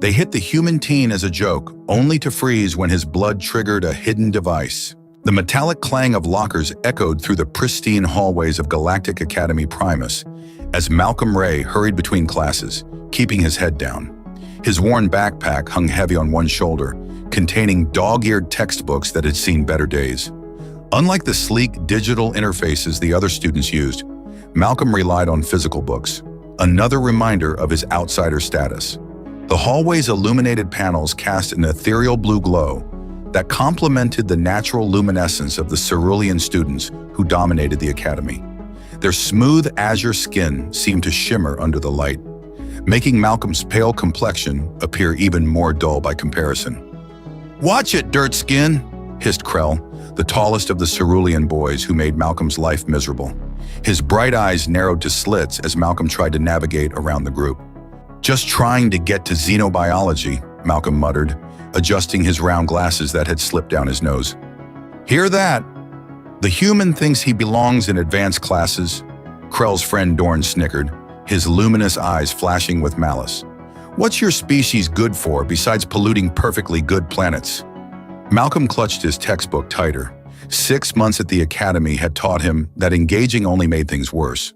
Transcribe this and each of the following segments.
They hit the human teen as a joke, only to freeze when his blood triggered a hidden device. The metallic clang of lockers echoed through the pristine hallways of Galactic Academy Primus as Malcolm Ray hurried between classes, keeping his head down. His worn backpack hung heavy on one shoulder, containing dog-eared textbooks that had seen better days. Unlike the sleek digital interfaces the other students used, Malcolm relied on physical books, another reminder of his outsider status. The hallway's illuminated panels cast an ethereal blue glow that complemented the natural luminescence of the cerulean students who dominated the academy. Their smooth azure skin seemed to shimmer under the light, making Malcolm's pale complexion appear even more dull by comparison. "Watch it, dirt skin!" hissed Krell, the tallest of the cerulean boys who made Malcolm's life miserable. His bright eyes narrowed to slits as Malcolm tried to navigate around the group. "Just trying to get to xenobiology," Malcolm muttered, adjusting his round glasses that had slipped down his nose. "Hear that? The human thinks he belongs in advanced classes?" Krell's friend Dorn snickered, his luminous eyes flashing with malice. "What's your species good for besides polluting perfectly good planets?" Malcolm clutched his textbook tighter. 6 months at the academy had taught him that engaging only made things worse.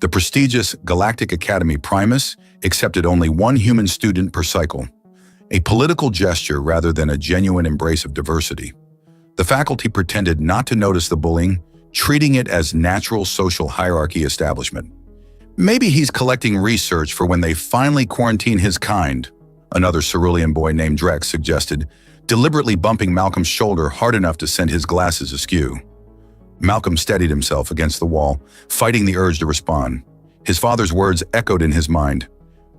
The prestigious Galactic Academy Primus accepted only one human student per cycle, a political gesture rather than a genuine embrace of diversity. The faculty pretended not to notice the bullying, treating it as natural social hierarchy establishment. "Maybe he's collecting research for when they finally quarantine his kind," another cerulean boy named Drex suggested, deliberately bumping Malcolm's shoulder hard enough to send his glasses askew. Malcolm steadied himself against the wall, fighting the urge to respond. His father's words echoed in his mind.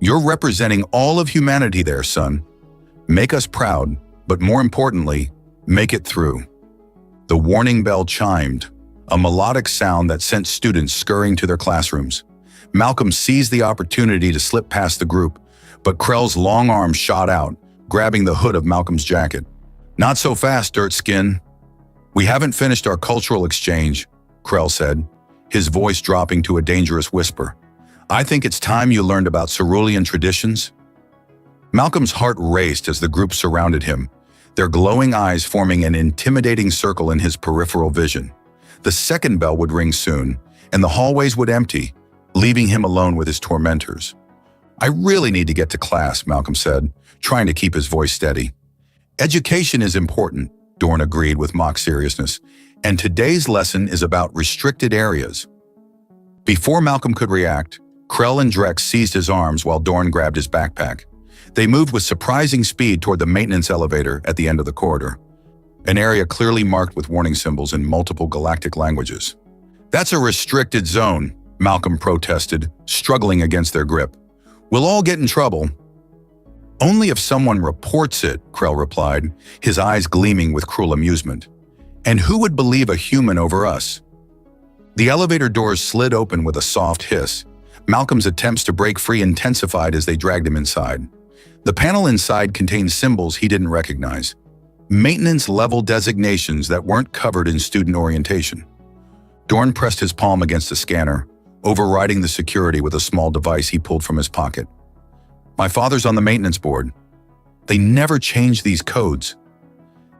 "You're representing all of humanity there, son. Make us proud, but more importantly, make it through." The warning bell chimed, a melodic sound that sent students scurrying to their classrooms. Malcolm seized the opportunity to slip past the group, but Krell's long arm shot out, grabbing the hood of Malcolm's jacket. "Not so fast, dirt skin. We haven't finished our cultural exchange," Krell said, his voice dropping to a dangerous whisper. "I think it's time you learned about cerulean traditions." Malcolm's heart raced as the group surrounded him, their glowing eyes forming an intimidating circle in his peripheral vision. The second bell would ring soon, and the hallways would empty, leaving him alone with his tormentors. "I really need to get to class," Malcolm said, trying to keep his voice steady. "Education is important," Dorn agreed with mock seriousness, "and today's lesson is about restricted areas." Before Malcolm could react, Krell and Drex seized his arms while Dorn grabbed his backpack. They moved with surprising speed toward the maintenance elevator at the end of the corridor, an area clearly marked with warning symbols in multiple galactic languages. "That's a restricted zone," Malcolm protested, struggling against their grip. "We'll all get in trouble." "Only if someone reports it," Krell replied, his eyes gleaming with cruel amusement. "And who would believe a human over us?" The elevator doors slid open with a soft hiss. Malcolm's attempts to break free intensified as they dragged him inside. The panel inside contained symbols he didn't recognize, maintenance-level designations that weren't covered in student orientation. Dorn pressed his palm against a scanner, overriding the security with a small device he pulled from his pocket. "My father's on the maintenance board. They never change these codes."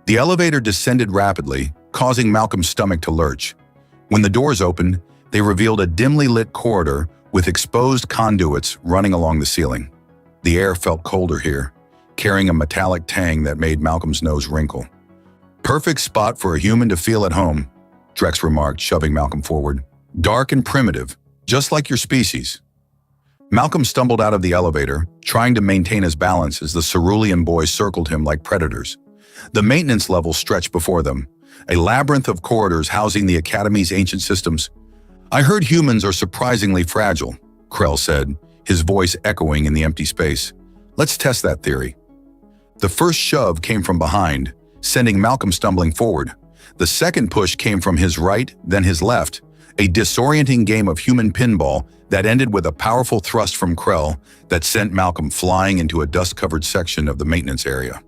The elevator descended rapidly, causing Malcolm's stomach to lurch. When the doors opened, they revealed a dimly lit corridor with exposed conduits running along the ceiling. The air felt colder here, carrying a metallic tang that made Malcolm's nose wrinkle. "Perfect spot for a human to feel at home," Drex remarked, shoving Malcolm forward. "Dark and primitive, just like your species." Malcolm stumbled out of the elevator, trying to maintain his balance as the cerulean boys circled him like predators. The maintenance level stretched before them, a labyrinth of corridors housing the Academy's ancient systems. "I heard humans are surprisingly fragile," Krell said, his voice echoing in the empty space. "Let's test that theory." The first shove came from behind, sending Malcolm stumbling forward. The second push came from his right, then his left, a disorienting game of human pinball that ended with a powerful thrust from Krell that sent Malcolm flying into a dust-covered section of the maintenance area.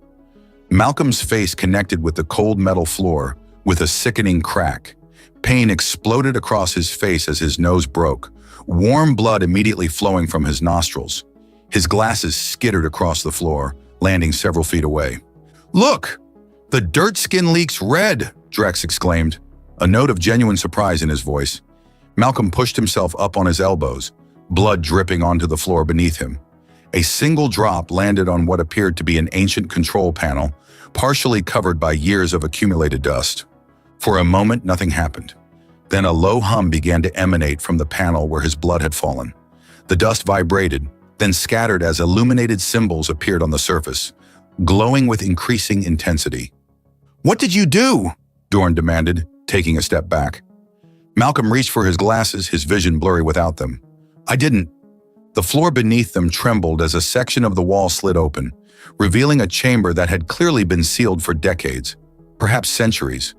Malcolm's face connected with the cold metal floor with a sickening crack. Pain exploded across his face as his nose broke, warm blood immediately flowing from his nostrils. His glasses skittered across the floor, landing several feet away. "Look! The dirt skin leaks red!" Drex exclaimed, a note of genuine surprise in his voice. Malcolm pushed himself up on his elbows, blood dripping onto the floor beneath him. A single drop landed on what appeared to be an ancient control panel, partially covered by years of accumulated dust. For a moment, nothing happened. Then a low hum began to emanate from the panel where his blood had fallen. The dust vibrated, then scattered as illuminated symbols appeared on the surface, glowing with increasing intensity. "What did you do?" Dorn demanded, taking a step back. Malcolm reached for his glasses, his vision blurry without them. "I didn't." The floor beneath them trembled as a section of the wall slid open, revealing a chamber that had clearly been sealed for decades, perhaps centuries.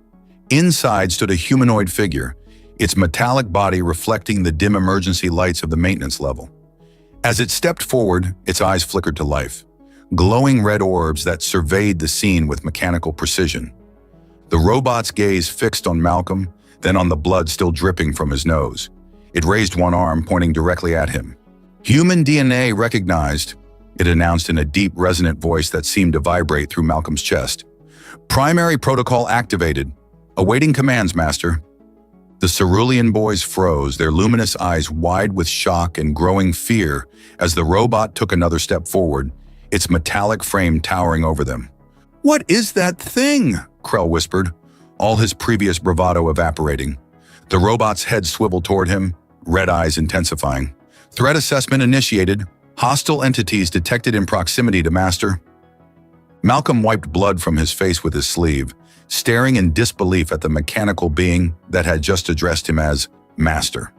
Inside stood a humanoid figure, its metallic body reflecting the dim emergency lights of the maintenance level. As it stepped forward, its eyes flickered to life, glowing red orbs that surveyed the scene with mechanical precision. The robot's gaze fixed on Malcolm, then on the blood still dripping from his nose. It raised one arm, pointing directly at him. "Human DNA recognized," it announced in a deep, resonant voice that seemed to vibrate through Malcolm's chest. "Primary protocol activated. Awaiting commands, Master." The Cerulean boys froze, their luminous eyes wide with shock and growing fear as the robot took another step forward, its metallic frame towering over them. "What is that thing?" Krell whispered, all his previous bravado evaporating. The robot's head swiveled toward him, red eyes intensifying. "Threat assessment initiated. Hostile entities detected in proximity to Master." Malcolm wiped blood from his face with his sleeve, staring in disbelief at the mechanical being that had just addressed him as Master.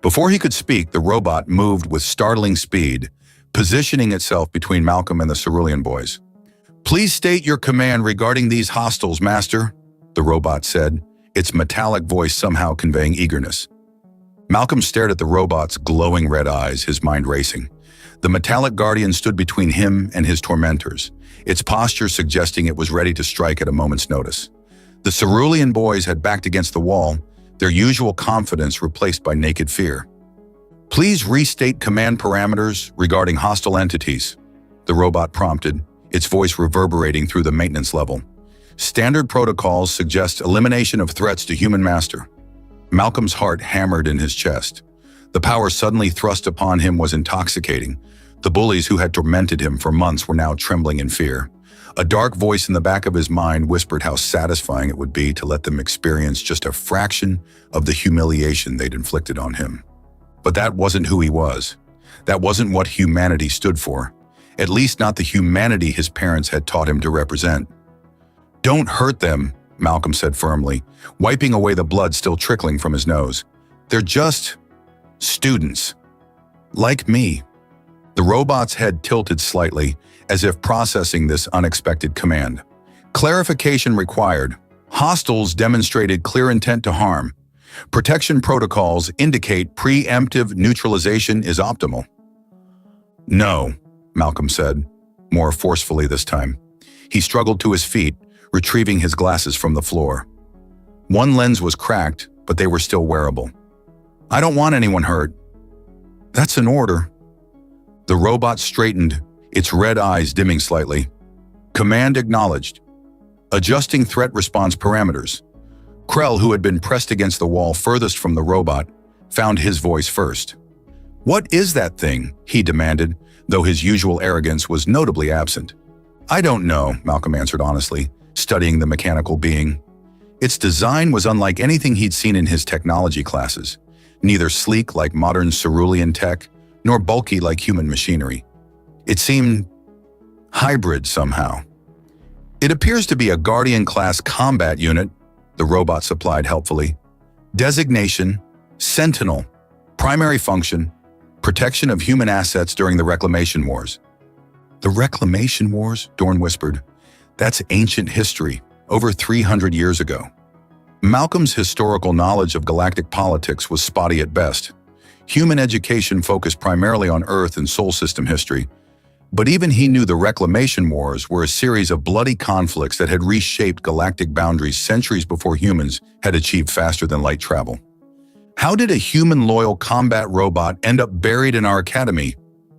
Before he could speak, the robot moved with startling speed, positioning itself between Malcolm and the Cerulean boys. "Please state your command regarding these hostiles, Master," the robot said, its metallic voice somehow conveying eagerness. Malcolm stared at the robot's glowing red eyes, his mind racing. The metallic guardian stood between him and his tormentors, its posture suggesting it was ready to strike at a moment's notice. The Cerulean boys had backed against the wall, their usual confidence replaced by naked fear. "Please restate command parameters regarding hostile entities," the robot prompted, its voice reverberating through the maintenance level. "Standard protocols suggest elimination of threats to human master." Malcolm's heart hammered in his chest. The power suddenly thrust upon him was intoxicating. The bullies who had tormented him for months were now trembling in fear. A dark voice in the back of his mind whispered how satisfying it would be to let them experience just a fraction of the humiliation they'd inflicted on him. But that wasn't who he was. That wasn't what humanity stood for. At least not the humanity his parents had taught him to represent. "Don't hurt them," Malcolm said firmly, wiping away the blood still trickling from his nose. "They're just students. Like me." The robot's head tilted slightly, as if processing this unexpected command. "Clarification required. Hostiles demonstrated clear intent to harm. Protection protocols indicate preemptive neutralization is optimal." "No," Malcolm said, more forcefully this time. He struggled to his feet, retrieving his glasses from the floor. One lens was cracked, but they were still wearable. "I don't want anyone hurt." "That's an order." The robot straightened, its red eyes dimming slightly. "Command acknowledged. Adjusting threat response parameters." Krell, who had been pressed against the wall furthest from the robot, found his voice first. "What is that thing?" he demanded, though his usual arrogance was notably absent. "I don't know," Malcolm answered honestly, studying the mechanical being. Its design was unlike anything he'd seen in his technology classes, neither sleek like modern Cerulean tech, nor bulky like human machinery. It seemed hybrid somehow. "It appears to be a Guardian-class combat unit," the robot supplied helpfully. "Designation, Sentinel. Primary function, protection of human assets during the Reclamation Wars." "The Reclamation Wars?" Dorn whispered. "That's ancient history, over 300 years ago." Malcolm's historical knowledge of galactic politics was spotty at best. Human education focused primarily on Earth and Sol System history, but even he knew the Reclamation Wars were a series of bloody conflicts that had reshaped galactic boundaries centuries before humans had achieved faster-than-light travel. "How did a human-loyal combat robot end up buried in our academy?"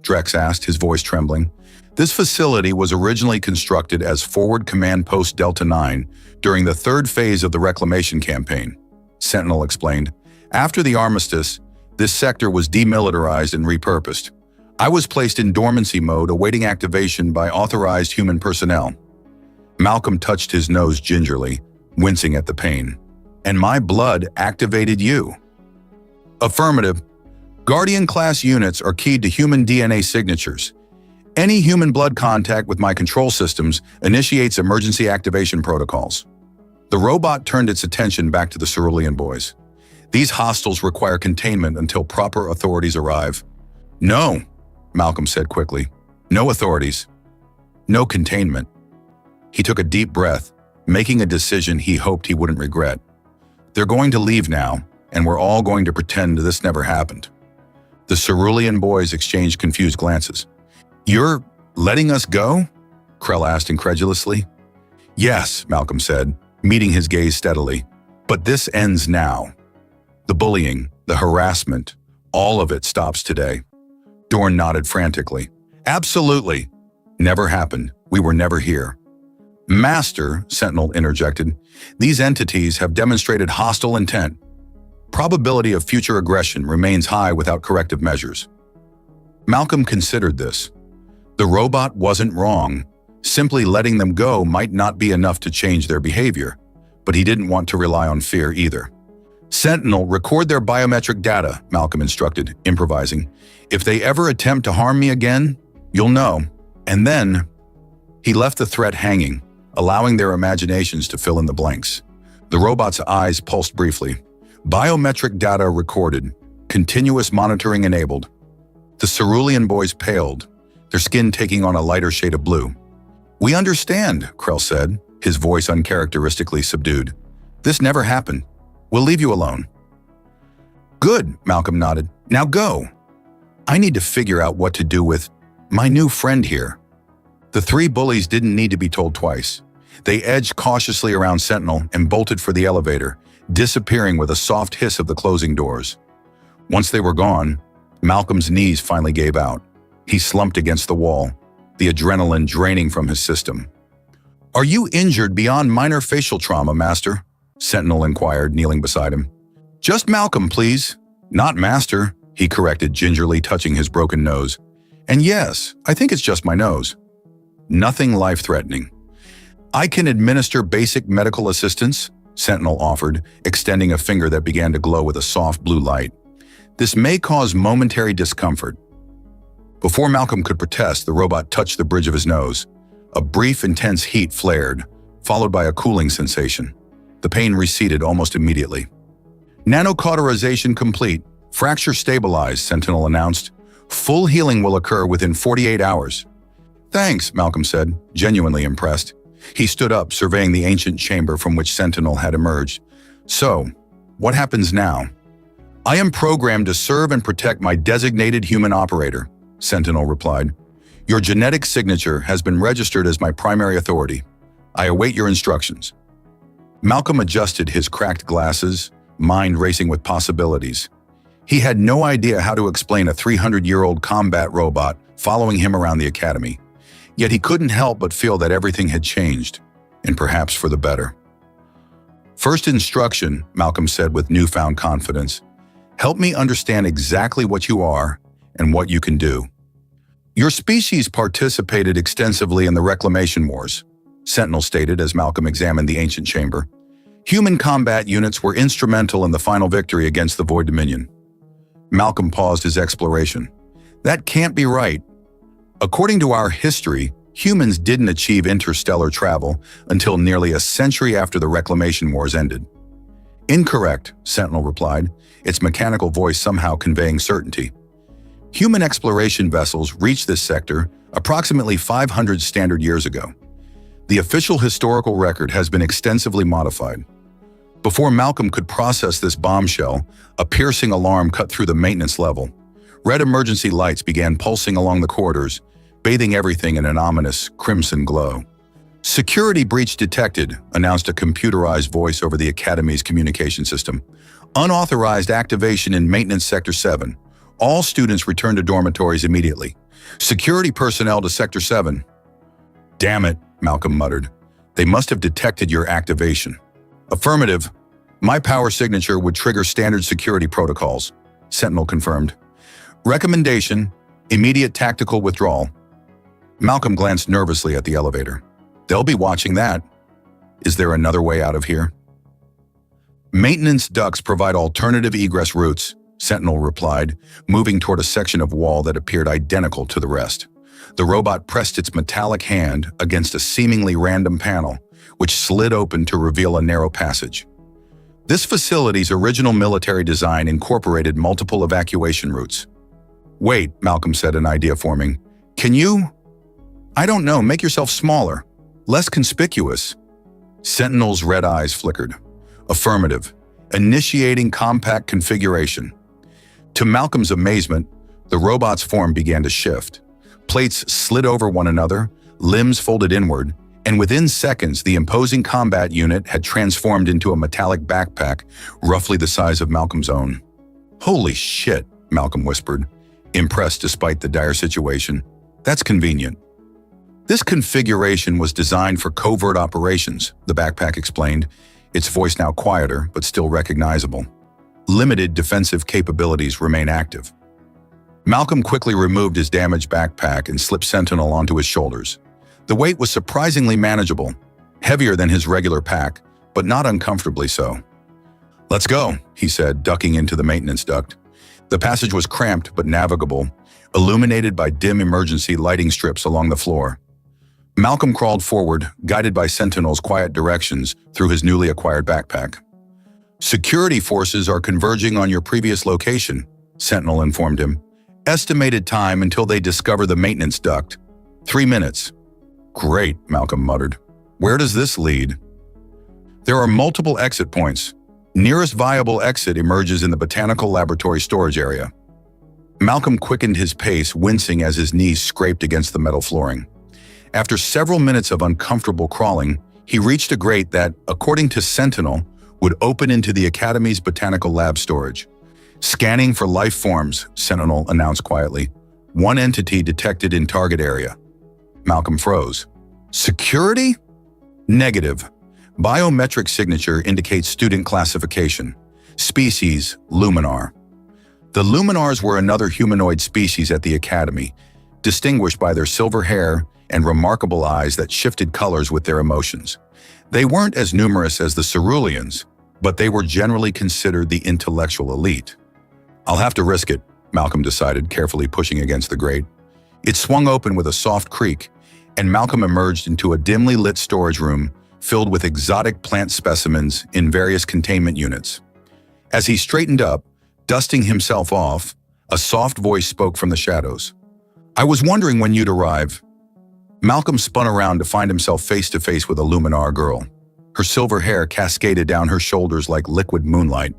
Drex asked, his voice trembling. This facility was originally constructed as Forward Command Post Delta 9 during the third phase of the reclamation campaign, Sentinel explained. After the armistice, this sector was demilitarized and repurposed. I was placed in dormancy mode awaiting activation by authorized human personnel. Malcolm touched his nose gingerly, wincing at the pain. And my blood activated you. Affirmative. Guardian-class units are keyed to human DNA signatures. Any human blood contact with my control systems initiates emergency activation protocols. The robot turned its attention back to the cerulean boys. These hostiles require containment until proper authorities arrive. No, Malcolm said quickly. No authorities. No containment. He took a deep breath, making a decision he hoped he wouldn't regret. They're going to leave now, and we're all going to pretend this never happened. The cerulean boys exchanged confused glances. You're letting us go? Krell asked incredulously. Yes, Malcolm said, meeting his gaze steadily. But this ends now. The bullying, the harassment, all of it stops today. Dorn nodded frantically. Absolutely. Never happened. We were never here. Master, Sentinel interjected, these entities have demonstrated hostile intent. Probability of future aggression remains high without corrective measures. Malcolm considered this. The robot wasn't wrong. Simply letting them go might not be enough to change their behavior, but he didn't want to rely on fear either. Sentinel, record their biometric data, Malcolm instructed, improvising. If they ever attempt to harm me again, you'll know. And then, he left the threat hanging, allowing their imaginations to fill in the blanks. The robot's eyes pulsed briefly. Biometric data recorded. Continuous monitoring enabled. The cerulean boys paled, their skin taking on a lighter shade of blue. We understand, Krell said, his voice uncharacteristically subdued. This never happened. We'll leave you alone. Good, Malcolm nodded. Now go. I need to figure out what to do with my new friend here. The three bullies didn't need to be told twice. They edged cautiously around Sentinel and bolted for the elevator, disappearing with a soft hiss of the closing doors. Once they were gone, Malcolm's knees finally gave out. He slumped against the wall, the adrenaline draining from his system. Are you injured beyond minor facial trauma, Master? Sentinel inquired, kneeling beside him. Just Malcolm, please. Not Master, he corrected, gingerly touching his broken nose. And yes, I think it's just my nose. Nothing life-threatening. I can administer basic medical assistance, Sentinel offered, extending a finger that began to glow with a soft blue light. This may cause momentary discomfort. Before Malcolm could protest, the robot touched the bridge of his nose. A brief, intense heat flared, followed by a cooling sensation. The pain receded almost immediately. Nanocauterization complete. Fracture stabilized, Sentinel announced. Full healing will occur within 48 hours. Thanks, Malcolm said, genuinely impressed. He stood up, surveying the ancient chamber from which Sentinel had emerged. So, what happens now? I am programmed to serve and protect my designated human operator, Sentinel replied. Your genetic signature has been registered as my primary authority. I await your instructions. Malcolm adjusted his cracked glasses, mind racing with possibilities. He had no idea how to explain a 300-year-old combat robot following him around the academy. Yet he couldn't help but feel that everything had changed, and perhaps for the better. First instruction, Malcolm said with newfound confidence. Help me understand exactly what you are and what you can do. Your species participated extensively in the Reclamation Wars, Sentinel stated as Malcolm examined the ancient chamber. Human combat units were instrumental in the final victory against the Void Dominion. Malcolm paused his exploration. That can't be right. According to our history, humans didn't achieve interstellar travel until nearly a century after the Reclamation Wars ended. Incorrect, Sentinel replied, its mechanical voice somehow conveying certainty. Human exploration vessels reached this sector approximately 500 standard years ago. The official historical record has been extensively modified. Before Malcolm could process this bombshell, a piercing alarm cut through the maintenance level. Red emergency lights began pulsing along the corridors, bathing everything in an ominous crimson glow. Security breach detected, announced a computerized voice over the Academy's communication system. Unauthorized activation in Maintenance Sector 7. All students return to dormitories immediately. Security personnel to Sector 7. Damn it, Malcolm muttered. They must have detected your activation. Affirmative. My power signature would trigger standard security protocols, Sentinel confirmed. Recommendation, immediate tactical withdrawal. Malcolm glanced nervously at the elevator. They'll be watching that. Is there another way out of here? Maintenance ducts provide alternative egress routes, Sentinel replied, moving toward a section of wall that appeared identical to the rest. The robot pressed its metallic hand against a seemingly random panel, which slid open to reveal a narrow passage. This facility's original military design incorporated multiple evacuation routes. Wait, Malcolm said, an idea forming. Can you? I don't know, make yourself smaller, less conspicuous. Sentinel's red eyes flickered. Affirmative. Initiating compact configuration. To Malcolm's amazement, the robot's form began to shift. Plates slid over one another, limbs folded inward, and within seconds the imposing combat unit had transformed into a metallic backpack roughly the size of Malcolm's own. Holy shit, Malcolm whispered, impressed despite the dire situation. That's convenient. This configuration was designed for covert operations, the backpack explained, its voice now quieter but still recognizable. Limited defensive capabilities remain active. Malcolm quickly removed his damaged backpack and slipped Sentinel onto his shoulders. The weight was surprisingly manageable, heavier than his regular pack, but not uncomfortably so. Let's go, he said, ducking into the maintenance duct. The passage was cramped but navigable, illuminated by dim emergency lighting strips along the floor. Malcolm crawled forward, guided by Sentinel's quiet directions through his newly acquired backpack. Security forces are converging on your previous location, Sentinel informed him. Estimated time until they discover the maintenance duct. 3 minutes. Great, Malcolm muttered. Where does this lead? There are multiple exit points. Nearest viable exit emerges in the botanical laboratory storage area. Malcolm quickened his pace, wincing as his knees scraped against the metal flooring. After several minutes of uncomfortable crawling, he reached a grate that, according to Sentinel, would open into the Academy's botanical lab storage. Scanning for life forms, Sentinel announced quietly. One entity detected in target area. Malcolm froze. Security? Negative. Biometric signature indicates student classification. Species, Luminar. The Luminars were another humanoid species at the Academy, distinguished by their silver hair and remarkable eyes that shifted colors with their emotions. They weren't as numerous as the Ceruleans, but they were generally considered the intellectual elite. I'll have to risk it, Malcolm decided, carefully pushing against the grate. It swung open with a soft creak, and Malcolm emerged into a dimly lit storage room filled with exotic plant specimens in various containment units. As he straightened up, dusting himself off, a soft voice spoke from the shadows. I was wondering when you'd arrive. Malcolm spun around to find himself face to face with a Luminar girl. Her silver hair cascaded down her shoulders like liquid moonlight,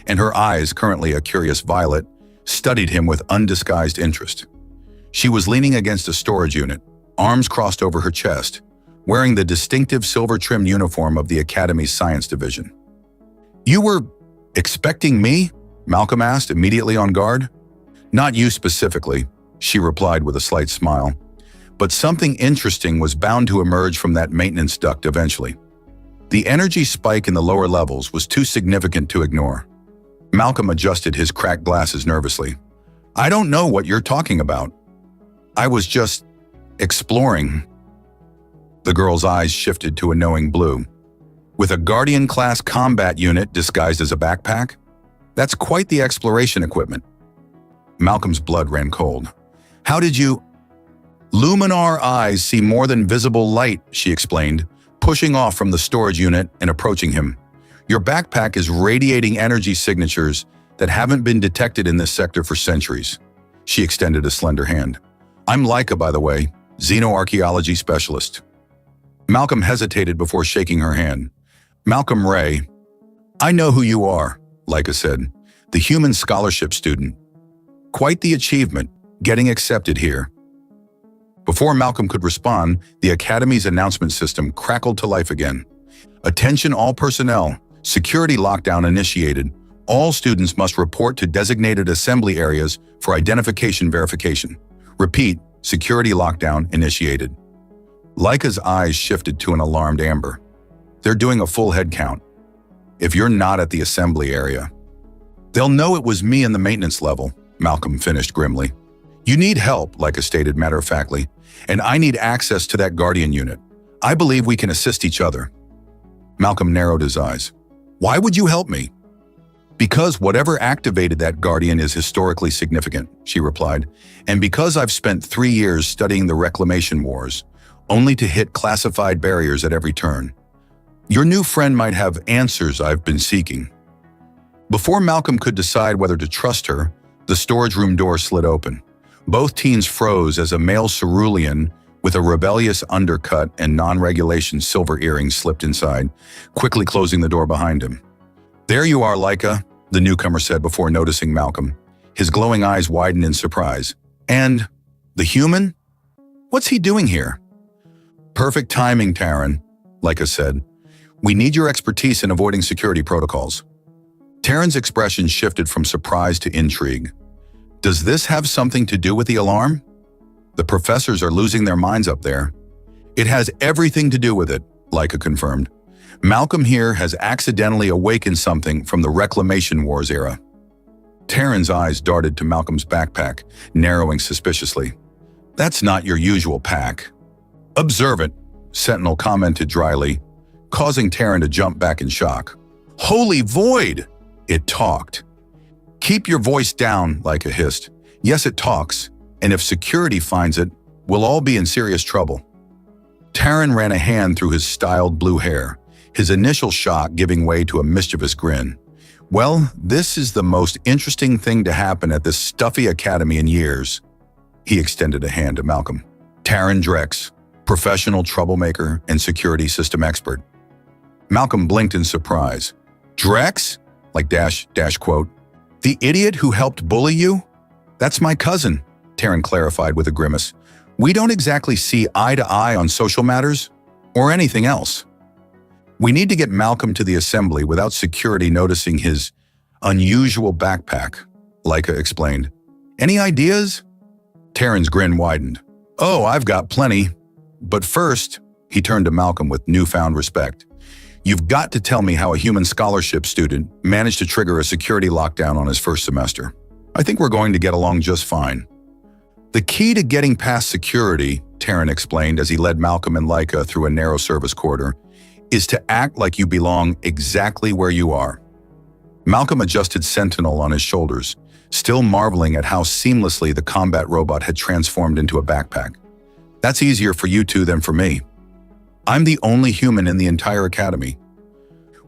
and her eyes, currently a curious violet, studied him with undisguised interest. She was leaning against a storage unit, arms crossed over her chest, wearing the distinctive silver-trimmed uniform of the Academy's Science Division. You were expecting me? Malcolm asked, immediately on guard. Not you specifically, she replied with a slight smile. But something interesting was bound to emerge from that maintenance duct eventually. The energy spike in the lower levels was too significant to ignore. Malcolm adjusted his cracked glasses nervously. I don't know what you're talking about. I was just exploring. The girl's eyes shifted to a knowing blue. With a Guardian-class combat unit disguised as a backpack? That's quite the exploration equipment. Malcolm's blood ran cold. How did you… Luminar eyes see more than visible light, she explained, pushing off from the storage unit and approaching him. Your backpack is radiating energy signatures that haven't been detected in this sector for centuries. She extended a slender hand. I'm Laika, by the way, xenoarchaeology specialist. Malcolm hesitated before shaking her hand. Malcolm Ray. I know who you are, Laika said, the human scholarship student. Quite the achievement, getting accepted here. Before Malcolm could respond, the Academy's announcement system crackled to life again. Attention all personnel, security lockdown initiated. All students must report to designated assembly areas for identification verification. Repeat, Security lockdown initiated. Laika's eyes shifted to an alarmed Amber. They're doing a full head count. If you're not at the assembly area, they'll know it was me in the maintenance level, Malcolm finished grimly. You need help, Laika stated matter-of-factly, and I need access to that Guardian unit. I believe we can assist each other. Malcolm narrowed his eyes. Why would you help me? Because whatever activated that Guardian is historically significant, she replied, and because I've spent 3 years studying the reclamation wars, only to hit classified barriers at every turn. Your new friend might have answers I've been seeking. Before Malcolm could decide whether to trust her, the storage room door slid open. Both teens froze as a male cerulean with a rebellious undercut and non-regulation silver earrings slipped inside, quickly closing the door behind him. There you are, Laika, the newcomer said before noticing Malcolm. His glowing eyes widened in surprise. And the human? What's he doing here? Perfect timing, Taryn, Laika said. We need your expertise in avoiding security protocols. Taryn's expression shifted from surprise to intrigue. Does this have something to do with the alarm? The professors are losing their minds up there. It has everything to do with it, Laika confirmed. Malcolm here has accidentally awakened something from the Reclamation Wars era. Taryn's eyes darted to Malcolm's backpack, narrowing suspiciously. That's not your usual pack. Observant, Sentinel commented dryly, causing Taryn to jump back in shock. Holy void! It talked. Keep your voice down, Laika hissed. Yes, it talks, and if security finds it, we'll all be in serious trouble. Taryn ran a hand through his styled blue hair, his initial shock giving way to a mischievous grin. Well, this is the most interesting thing to happen at this stuffy academy in years. He extended a hand to Malcolm. Taryn Drex, professional troublemaker and security system expert. Malcolm blinked in surprise. Drex? Like dash quote. The idiot who helped bully you? That's my cousin, Taryn clarified with a grimace. We don't exactly see eye to eye on social matters or anything else. We need to get Malcolm to the assembly without security noticing his unusual backpack, Laika explained. Any ideas? Taryn's grin widened. Oh, I've got plenty. But first, he turned to Malcolm with newfound respect. You've got to tell me how a human scholarship student managed to trigger a security lockdown on his first semester. I think we're going to get along just fine. The key to getting past security, Taryn explained as he led Malcolm and Laika through a narrow service corridor, is to act like you belong exactly where you are. Malcolm adjusted Sentinel on his shoulders, still marveling at how seamlessly the combat robot had transformed into a backpack. That's easier for you two than for me. I'm the only human in the entire academy,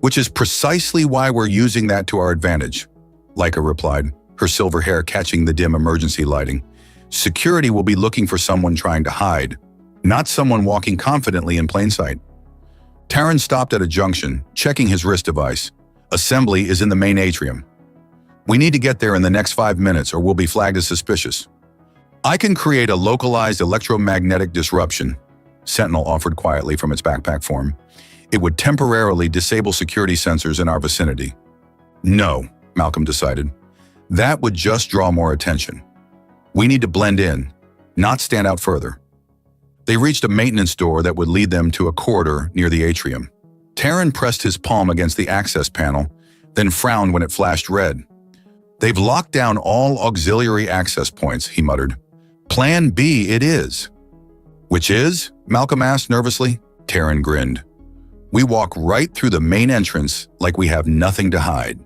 which is precisely why we're using that to our advantage, Laika replied, her silver hair catching the dim emergency lighting. Security will be looking for someone trying to hide, not someone walking confidently in plain sight. Taryn stopped at a junction, checking his wrist device. Assembly is in the main atrium. We need to get there in the next 5 minutes or we'll be flagged as suspicious. I can create a localized electromagnetic disruption, Sentinel offered quietly from its backpack form. It would temporarily disable security sensors in our vicinity. No, Malcolm decided. That would just draw more attention. We need to blend in, not stand out further. They reached a maintenance door that would lead them to a corridor near the atrium. Taryn pressed his palm against the access panel, then frowned when it flashed red. They've locked down all auxiliary access points, he muttered. Plan B it is. Which is? Malcolm asked nervously. Taryn grinned. We walk right through the main entrance like we have nothing to hide.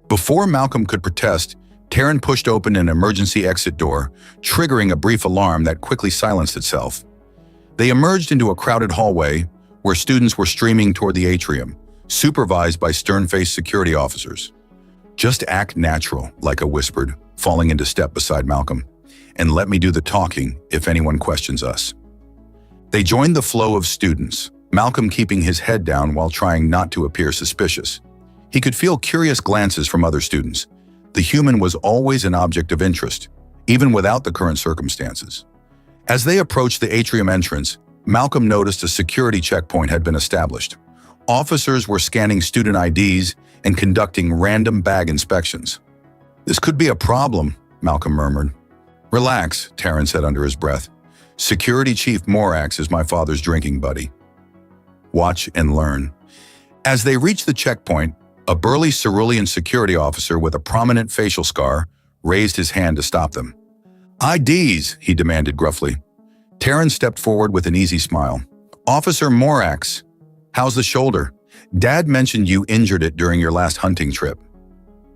Before Malcolm could protest, Taryn pushed open an emergency exit door, triggering a brief alarm that quickly silenced itself. They emerged into a crowded hallway where students were streaming toward the atrium, supervised by stern-faced security officers. Just act natural, Laika whispered, falling into step beside Malcolm, and let me do the talking if anyone questions us. They joined the flow of students, Malcolm keeping his head down while trying not to appear suspicious. He could feel curious glances from other students. The human was always an object of interest, even without the current circumstances. As they approached the atrium entrance, Malcolm noticed a security checkpoint had been established. Officers were scanning student IDs and conducting random bag inspections. This could be a problem, Malcolm murmured. Relax, Terran said under his breath. Security Chief Morax is my father's drinking buddy. Watch and learn. As they reached the checkpoint, a burly cerulean security officer with a prominent facial scar raised his hand to stop them. IDs, he demanded gruffly. Terran stepped forward with an easy smile. Officer Morax, how's the shoulder? Dad mentioned you injured it during your last hunting trip.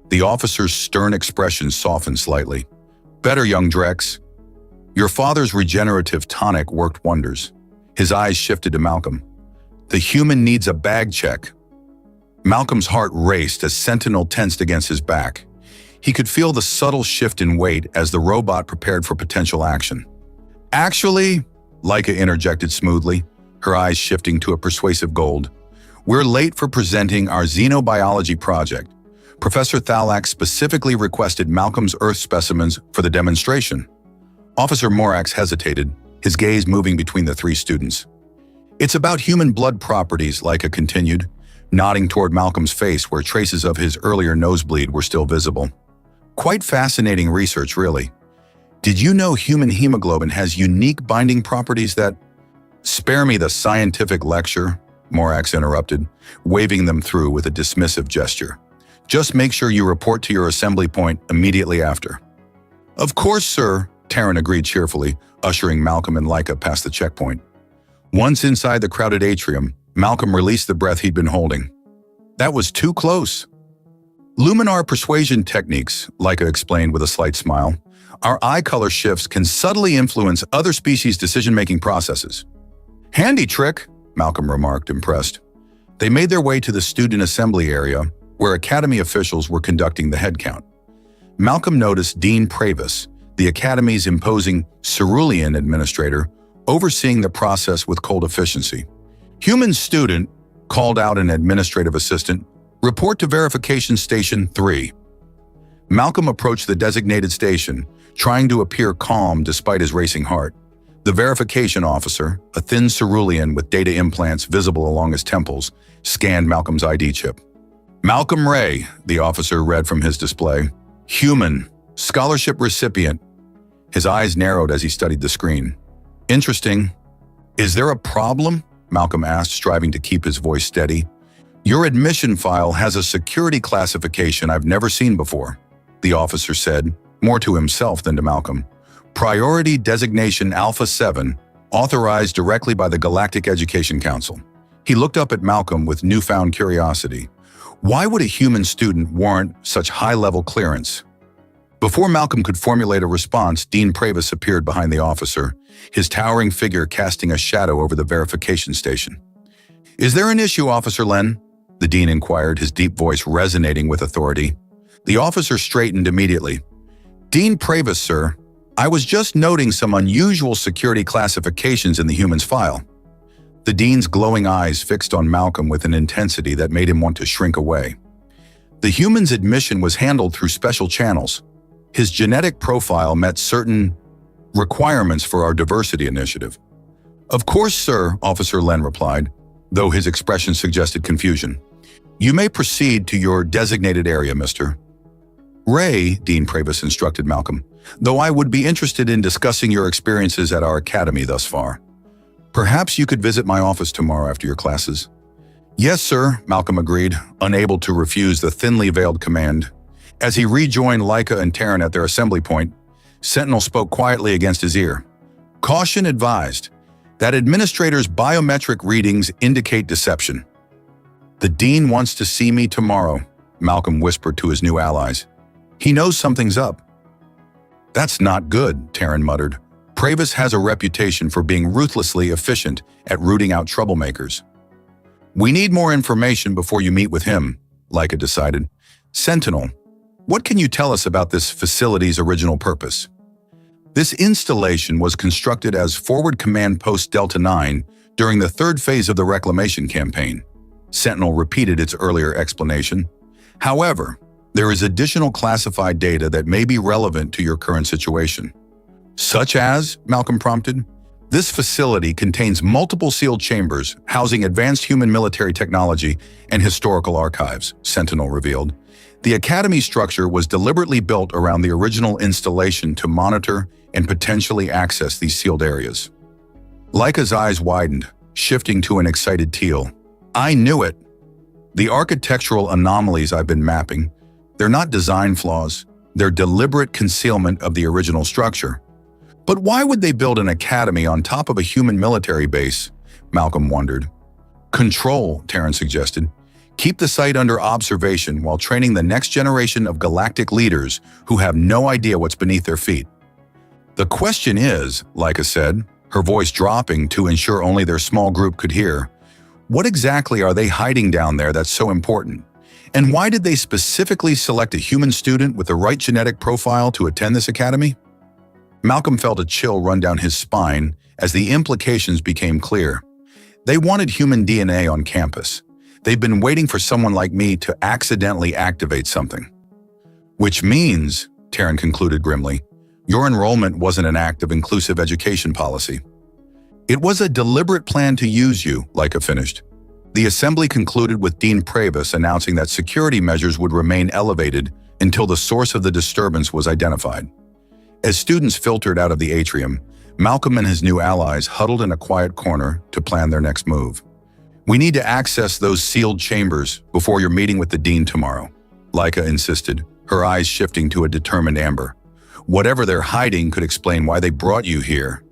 The officer's stern expression softened slightly. Better, young Drex. Your father's regenerative tonic worked wonders. His eyes shifted to Malcolm. The human needs a bag check. Malcolm's heart raced as Sentinel tensed against his back. He could feel the subtle shift in weight as the robot prepared for potential action. Actually, Laika interjected smoothly, her eyes shifting to a persuasive gold, we're late for presenting our xenobiology project. Professor Thalax specifically requested Malcolm's Earth specimens for the demonstration. Officer Morax hesitated, his gaze moving between the three students. It's about human blood properties, Laika continued, nodding toward Malcolm's face where traces of his earlier nosebleed were still visible. Quite fascinating research, really. Did you know human hemoglobin has unique binding properties that— Spare me the scientific lecture, Morax interrupted, waving them through with a dismissive gesture. Just make sure you report to your assembly point immediately after. Of course, sir, Terran agreed cheerfully, ushering Malcolm and Laika past the checkpoint. Once inside the crowded atrium, Malcolm released the breath he'd been holding. That was too close. Luminar persuasion techniques, Laika explained with a slight smile. Our eye color shifts can subtly influence other species' decision-making processes. Handy trick, Malcolm remarked, impressed. They made their way to the student assembly area, where Academy officials were conducting the head count. Malcolm noticed Dean Pravis, the Academy's imposing cerulean administrator, overseeing the process with cold efficiency. Human student called out an administrative assistant. Report to verification station 3. Malcolm approached the designated station, trying to appear calm despite his racing heart. The verification officer, a thin cerulean with data implants visible along his temples, scanned Malcolm's ID chip. Malcolm Ray, the officer read from his display. Human, scholarship recipient. His eyes narrowed as he studied the screen. Interesting. Is there a problem? Malcolm asked, striving to keep his voice steady. Your admission file has a security classification I've never seen before, the officer said, more to himself than to Malcolm. Priority designation Alpha 7, authorized directly by the Galactic Education Council. He looked up at Malcolm with newfound curiosity. Why would a human student warrant such high-level clearance? Before Malcolm could formulate a response, Dean Pravis appeared behind the officer, his towering figure casting a shadow over the verification station. Is there an issue, Officer Len? The dean inquired, his deep voice resonating with authority. The officer straightened immediately. Dean Pravis, sir. I was just noting some unusual security classifications in the human's file. The dean's glowing eyes fixed on Malcolm with an intensity that made him want to shrink away. The human's admission was handled through special channels. His genetic profile met certain requirements for our diversity initiative. Of course, sir, Officer Len replied, though his expression suggested confusion. You may proceed to your designated area, mister. Ray, Dean Pravis instructed Malcolm, though I would be interested in discussing your experiences at our academy thus far. Perhaps you could visit my office tomorrow after your classes. Yes, sir, Malcolm agreed, unable to refuse the thinly veiled command. As he rejoined Laika and Terran at their assembly point, Sentinel spoke quietly against his ear. Caution advised that administrator's biometric readings indicate deception. The dean wants to see me tomorrow, Malcolm whispered to his new allies. He knows something's up. That's not good, Terran muttered. Pravis has a reputation for being ruthlessly efficient at rooting out troublemakers. We need more information before you meet with him, Laika decided. Sentinel, what can you tell us about this facility's original purpose? This installation was constructed as Forward Command Post Delta 9 during the third phase of the Reclamation campaign. Sentinel repeated its earlier explanation. However, there is additional classified data that may be relevant to your current situation. Such as, Malcolm prompted, this facility contains multiple sealed chambers housing advanced human military technology and historical archives, Sentinel revealed. The Academy structure was deliberately built around the original installation to monitor and potentially access these sealed areas. Laika's eyes widened, shifting to an excited teal. I knew it! The architectural anomalies I've been mapping, they're not design flaws, they're deliberate concealment of the original structure. But why would they build an academy on top of a human military base? Malcolm wondered. Control, Terran suggested. Keep the site under observation while training the next generation of galactic leaders who have no idea what's beneath their feet. The question is, Laika said, her voice dropping to ensure only their small group could hear, what exactly are they hiding down there that's so important? And why did they specifically select a human student with the right genetic profile to attend this academy? Malcolm felt a chill run down his spine as the implications became clear. They wanted human DNA on campus. They've been waiting for someone like me to accidentally activate something. Which means, Terran concluded grimly, your enrollment wasn't an act of inclusive education policy. It was a deliberate plan to use you, Laika finished. The assembly concluded with Dean Pravis announcing that security measures would remain elevated until the source of the disturbance was identified. As students filtered out of the atrium, Malcolm and his new allies huddled in a quiet corner to plan their next move. We need to access those sealed chambers before your meeting with the dean tomorrow, Laika insisted, her eyes shifting to a determined amber. Whatever they're hiding could explain why they brought you here.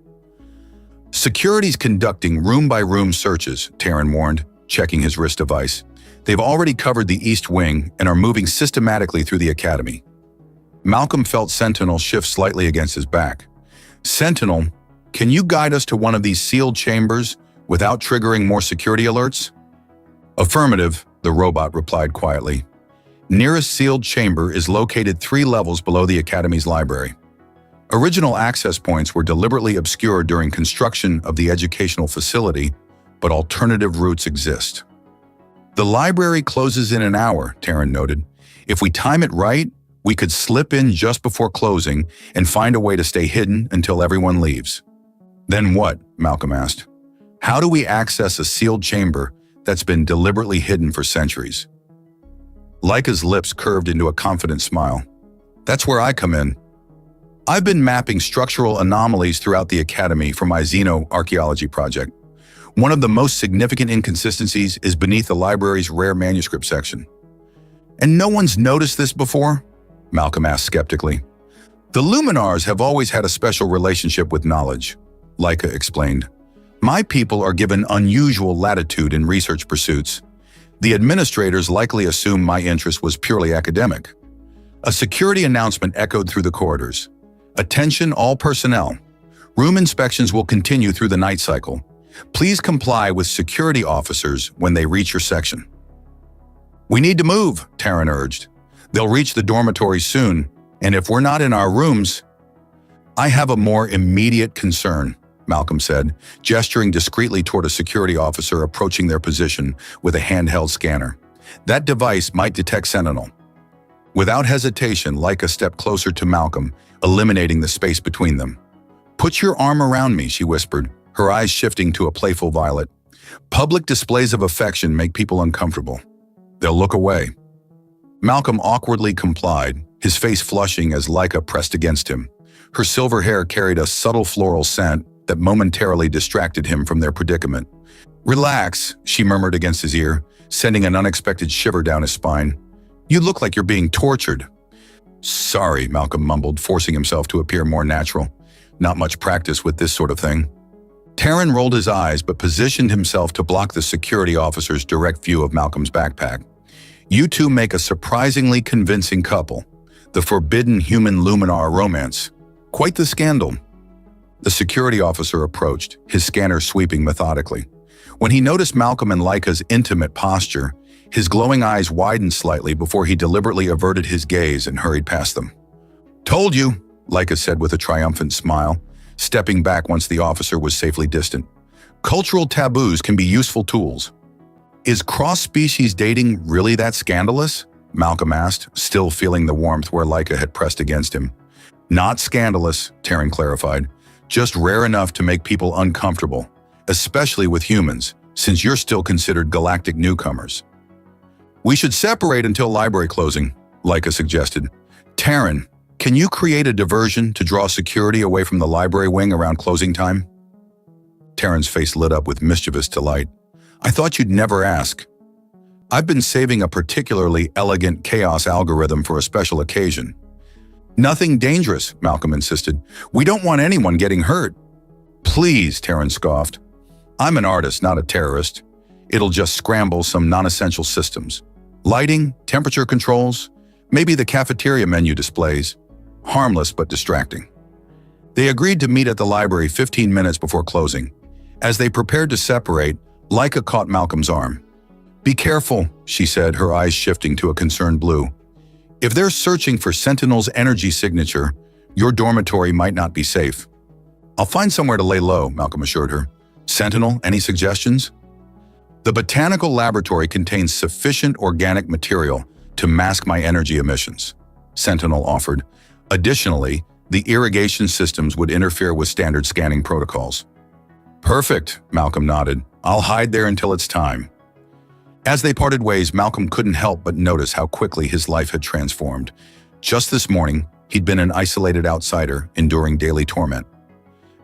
Security's conducting room-by-room searches, Terran warned, checking his wrist device. They've already covered the East Wing and are moving systematically through the academy. Malcolm felt Sentinel shift slightly against his back. Sentinel, can you guide us to one of these sealed chambers without triggering more security alerts? Affirmative, the robot replied quietly. Nearest sealed chamber is located 3 levels below the Academy's library. Original access points were deliberately obscured during construction of the educational facility, but alternative routes exist. The library closes in an hour, Terran noted. If we time it right, we could slip in just before closing and find a way to stay hidden until everyone leaves. Then what? Malcolm asked. How do we access a sealed chamber that's been deliberately hidden for centuries? Laika's lips curved into a confident smile. That's where I come in. I've been mapping structural anomalies throughout the Academy for my xenoarchaeology project. One of the most significant inconsistencies is beneath the library's rare manuscript section. And no one's noticed this before? Malcolm asked skeptically. The Luminars have always had a special relationship with knowledge, Laika explained. My people are given unusual latitude in research pursuits. The administrators likely assumed my interest was purely academic. A security announcement echoed through the corridors. Attention all personnel. Room inspections will continue through the night cycle. Please comply with security officers when they reach your section. We need to move, Terran urged. They'll reach the dormitory soon, and if we're not in our rooms... I have a more immediate concern, Malcolm said, gesturing discreetly toward a security officer approaching their position with a handheld scanner. That device might detect Sentinel. Without hesitation, Laika stepped closer to Malcolm, eliminating the space between them. Put your arm around me, she whispered, her eyes shifting to a playful violet. Public displays of affection make people uncomfortable. They'll look away. Malcolm awkwardly complied, his face flushing as Laika pressed against him. Her silver hair carried a subtle floral scent that momentarily distracted him from their predicament. Relax, she murmured against his ear, sending an unexpected shiver down his spine. You look like you're being tortured. Sorry, Malcolm mumbled, forcing himself to appear more natural. Not much practice with this sort of thing. Terran rolled his eyes but positioned himself to block the security officer's direct view of Malcolm's backpack. You two make a surprisingly convincing couple. The forbidden human Luminar romance. Quite the scandal. The security officer approached, his scanner sweeping methodically. When he noticed Malcolm and Laika's intimate posture, his glowing eyes widened slightly before he deliberately averted his gaze and hurried past them. Told you, Laika said with a triumphant smile, stepping back once the officer was safely distant. Cultural taboos can be useful tools. Is cross-species dating really that scandalous? Malcolm asked, still feeling the warmth where Laika had pressed against him. Not scandalous, Terran clarified. Just rare enough to make people uncomfortable, especially with humans, since you're still considered galactic newcomers. We should separate until library closing, Laika suggested. Taryn, can you create a diversion to draw security away from the library wing around closing time? Taryn's face lit up with mischievous delight. I thought you'd never ask. I've been saving a particularly elegant chaos algorithm for a special occasion. Nothing dangerous, Malcolm insisted. We don't want anyone getting hurt. Please, Taryn scoffed. I'm an artist, not a terrorist. It'll just scramble some non-essential systems. Lighting, temperature controls, maybe the cafeteria menu displays. Harmless but distracting. They agreed to meet at the library 15 minutes before closing. As they prepared to separate, Laika caught Malcolm's arm. Be careful, she said, her eyes shifting to a concerned blue. If they're searching for Sentinel's energy signature, your dormitory might not be safe. I'll find somewhere to lay low, Malcolm assured her. Sentinel, any suggestions? The botanical laboratory contains sufficient organic material to mask my energy emissions, Sentinel offered. Additionally, the irrigation systems would interfere with standard scanning protocols. Perfect, Malcolm nodded. I'll hide there until it's time. As they parted ways, Malcolm couldn't help but notice how quickly his life had transformed. Just this morning, he'd been an isolated outsider, enduring daily torment.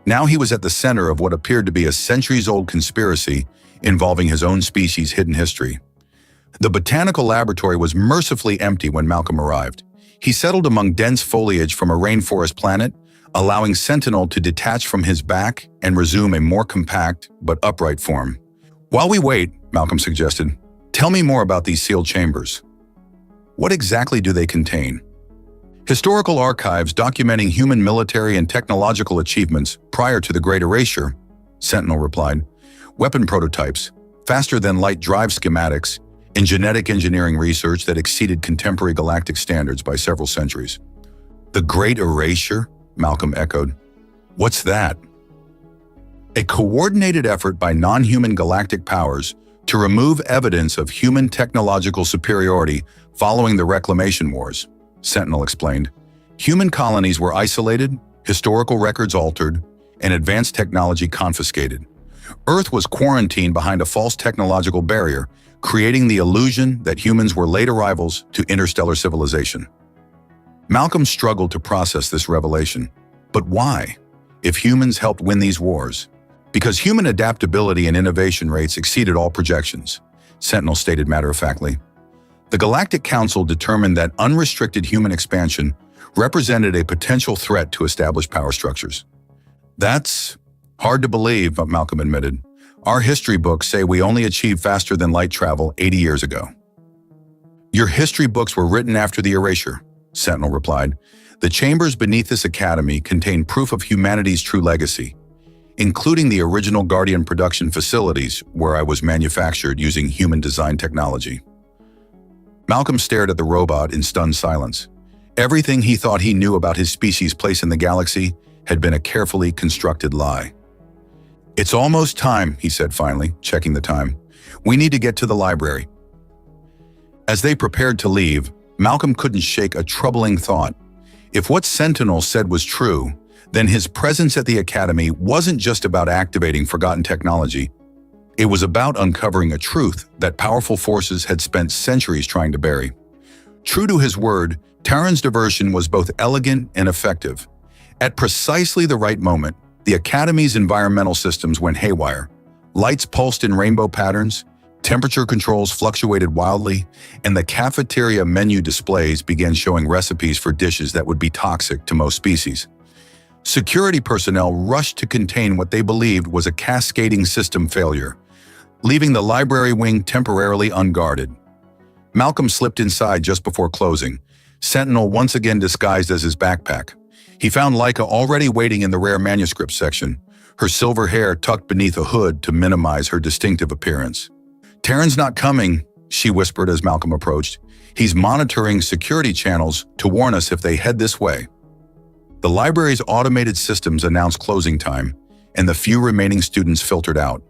Now he was at the center of what appeared to be a centuries-old conspiracy involving his own species' hidden history. The botanical laboratory was mercifully empty when Malcolm arrived. He settled among dense foliage from a rainforest planet, allowing Sentinel to detach from his back and resume a more compact but upright form. While we wait, Malcolm suggested, tell me more about these sealed chambers. What exactly do they contain? Historical archives documenting human military and technological achievements prior to the Great Erasure, Sentinel replied. Weapon prototypes, faster-than-light drive schematics, and genetic engineering research that exceeded contemporary galactic standards by several centuries. The Great Erasure? Malcolm echoed. What's that? A coordinated effort by non-human galactic powers to remove evidence of human technological superiority following the Reclamation Wars, Sentinel explained. Human colonies were isolated, historical records altered, and advanced technology confiscated. Earth was quarantined behind a false technological barrier, creating the illusion that humans were late arrivals to interstellar civilization. Malcolm struggled to process this revelation. But why, if humans helped win these wars? Because human adaptability and innovation rates exceeded all projections, Sentinel stated matter-of-factly. The Galactic Council determined that unrestricted human expansion represented a potential threat to established power structures. That's hard to believe, but Malcolm admitted. Our history books say we only achieved faster-than-light travel 80 years ago. Your history books were written after the erasure, Sentinel replied. The chambers beneath this academy contain proof of humanity's true legacy, including the original Guardian production facilities where I was manufactured using human-designed technology. Malcolm stared at the robot in stunned silence. Everything he thought he knew about his species' place in the galaxy had been a carefully constructed lie. It's almost time, he said finally, checking the time. We need to get to the library. As they prepared to leave, Malcolm couldn't shake a troubling thought. If what Sentinel said was true, then his presence at the academy wasn't just about activating forgotten technology. It was about uncovering a truth that powerful forces had spent centuries trying to bury. True to his word, Taryn's diversion was both elegant and effective. At precisely the right moment, the Academy's environmental systems went haywire. Lights pulsed in rainbow patterns, temperature controls fluctuated wildly, and the cafeteria menu displays began showing recipes for dishes that would be toxic to most species. Security personnel rushed to contain what they believed was a cascading system failure, leaving the library wing temporarily unguarded. Malcolm slipped inside just before closing, Sentinel once again disguised as his backpack. He found Laika already waiting in the rare manuscript section, her silver hair tucked beneath a hood to minimize her distinctive appearance. Taryn's not coming, she whispered as Malcolm approached. He's monitoring security channels to warn us if they head this way. The library's automated systems announced closing time, and the few remaining students filtered out.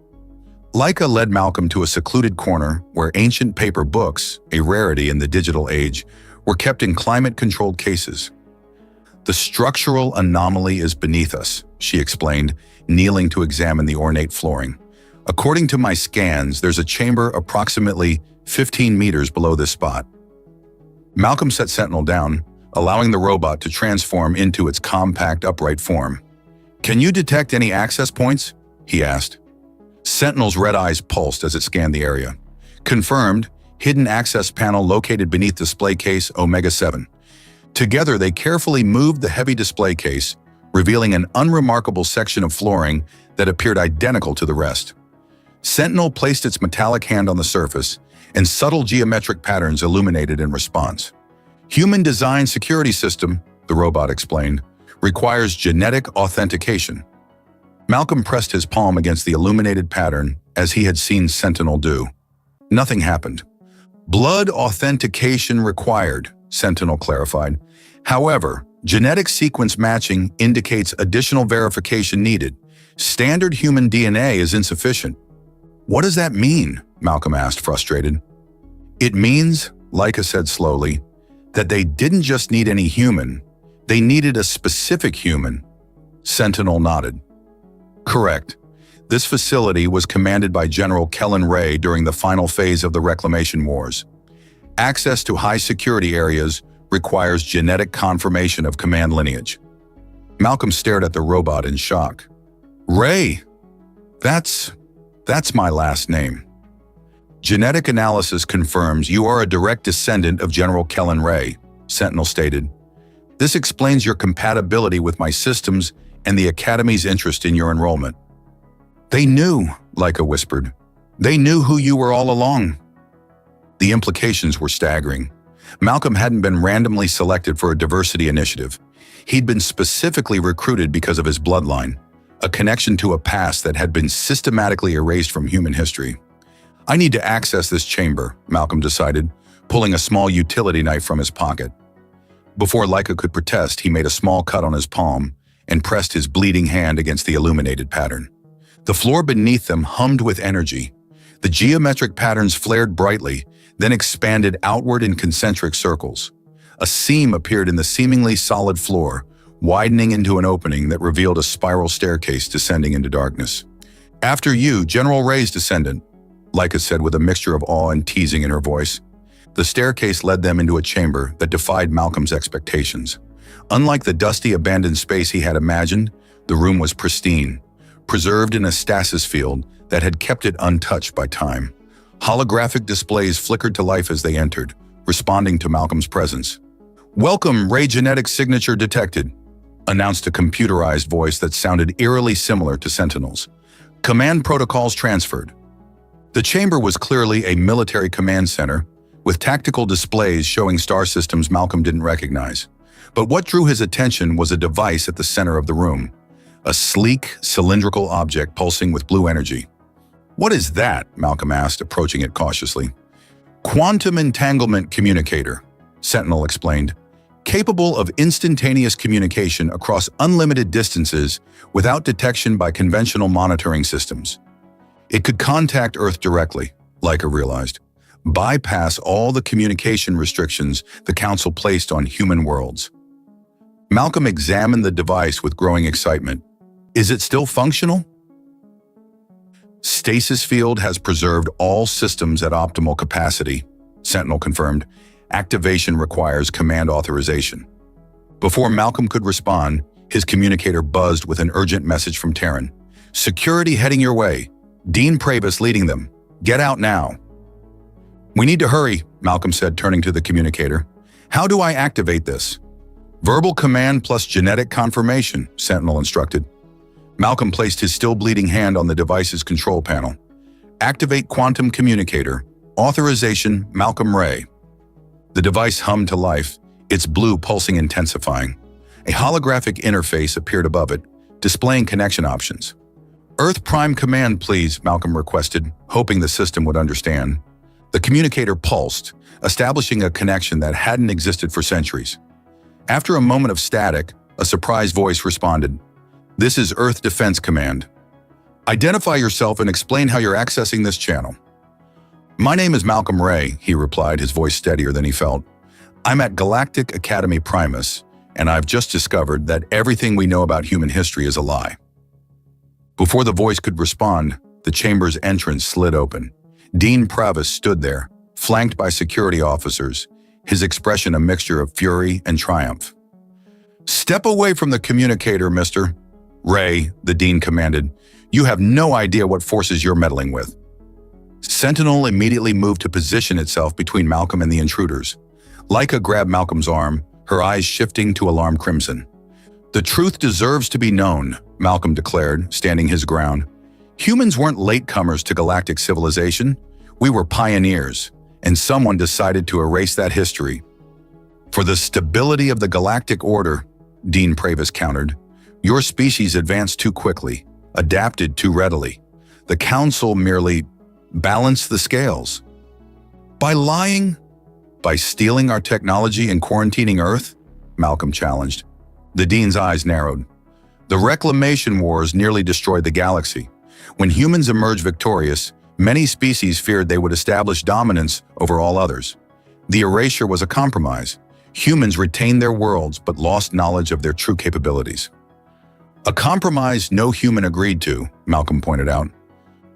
Laika led Malcolm to a secluded corner where ancient paper books, a rarity in the digital age, were kept in climate-controlled cases. The structural anomaly is beneath us, she explained, kneeling to examine the ornate flooring. According to my scans, there's a chamber approximately 15 meters below this spot. Malcolm set Sentinel down, allowing the robot to transform into its compact, upright form. "Can you detect any access points?" he asked. Sentinel's red eyes pulsed as it scanned the area. "Confirmed, hidden access panel located beneath display case Omega-7. Together, they carefully moved the heavy display case, revealing an unremarkable section of flooring that appeared identical to the rest. Sentinel placed its metallic hand on the surface, and subtle geometric patterns illuminated in response. "Human-designed security system," the robot explained, "requires genetic authentication." Malcolm pressed his palm against the illuminated pattern as he had seen Sentinel do. Nothing happened. "Blood authentication required," Sentinel clarified. "However, genetic sequence matching indicates additional verification needed. Standard human DNA is insufficient." "What does that mean?" Malcolm asked, frustrated. "It means," Leica said slowly, "that they didn't just need any human, they needed a specific human." Sentinel nodded. "Correct. This facility was commanded by General Kellen Ray during the final phase of the Reclamation Wars. Access to high-security areas requires genetic confirmation of command lineage." Malcolm stared at the robot in shock. "Ray? That's my last name." "Genetic analysis confirms you are a direct descendant of General Kellen Ray," Sentinel stated. "This explains your compatibility with my systems and the Academy's interest in your enrollment." "They knew," Leica whispered. "They knew who you were all along." The implications were staggering. Malcolm hadn't been randomly selected for a diversity initiative. He'd been specifically recruited because of his bloodline, a connection to a past that had been systematically erased from human history. "I need to access this chamber," Malcolm decided, pulling a small utility knife from his pocket. Before Leica could protest, he made a small cut on his palm and pressed his bleeding hand against the illuminated pattern. The floor beneath them hummed with energy. The geometric patterns flared brightly, then expanded outward in concentric circles. A seam appeared in the seemingly solid floor, widening into an opening that revealed a spiral staircase descending into darkness. "After you, General Ray's descendant," Leica said with a mixture of awe and teasing in her voice. The staircase led them into a chamber that defied Malcolm's expectations. Unlike the dusty, abandoned space he had imagined, the room was pristine, preserved in a stasis field that had kept it untouched by time. Holographic displays flickered to life as they entered, responding to Malcolm's presence. "Welcome, Ray genetic signature detected," announced a computerized voice that sounded eerily similar to Sentinel's. "Command protocols transferred." The chamber was clearly a military command center, with tactical displays showing star systems Malcolm didn't recognize. But what drew his attention was a device at the center of the room, a sleek, cylindrical object pulsing with blue energy. "What is that?" Malcolm asked, approaching it cautiously. "Quantum entanglement communicator," Sentinel explained, "capable of instantaneous communication across unlimited distances without detection by conventional monitoring systems. It could contact Earth directly," Leica realized, "bypass all the communication restrictions the Council placed on human worlds." Malcolm examined the device with growing excitement. "Is it still functional?" "Stasis field has preserved all systems at optimal capacity," Sentinel confirmed. "Activation requires command authorization." Before Malcolm could respond, his communicator buzzed with an urgent message from Terran. "Security heading your way. Dean Pravis leading them. Get out now." "We need to hurry," Malcolm said, turning to the communicator. "How do I activate this?" "Verbal command plus genetic confirmation," Sentinel instructed. Malcolm placed his still bleeding hand on the device's control panel. "Activate quantum communicator. Authorization, Malcolm Ray." The device hummed to life, its blue pulsing intensifying. A holographic interface appeared above it, displaying connection options. "Earth Prime Command, please," Malcolm requested, hoping the system would understand. The communicator pulsed, establishing a connection that hadn't existed for centuries. After a moment of static, a surprised voice responded. "This is Earth Defense Command. Identify yourself and explain how you're accessing this channel." "My name is Malcolm Ray," he replied, his voice steadier than he felt. "I'm at Galactic Academy Primus, and I've just discovered that everything we know about human history is a lie." Before the voice could respond, the chamber's entrance slid open. Dean Pravis stood there, flanked by security officers, his expression a mixture of fury and triumph. "Step away from the communicator, Mr. Ray," the dean commanded. "You have no idea what forces you're meddling with." Sentinel immediately moved to position itself between Malcolm and the intruders. Laika grabbed Malcolm's arm, her eyes shifting to alarm crimson. "The truth deserves to be known," Malcolm declared, standing his ground. "Humans weren't latecomers to galactic civilization. We were pioneers, and someone decided to erase that history." "For the stability of the galactic order," Dean Pravis countered, "your species advanced too quickly, adapted too readily. The Council merely balanced the scales." "By lying? By stealing our technology and quarantining Earth?" Malcolm challenged. The Dean's eyes narrowed. "The Reclamation Wars nearly destroyed the galaxy. When humans emerged victorious, many species feared they would establish dominance over all others. The erasure was a compromise. Humans retained their worlds but lost knowledge of their true capabilities." "A compromise no human agreed to," Malcolm pointed out.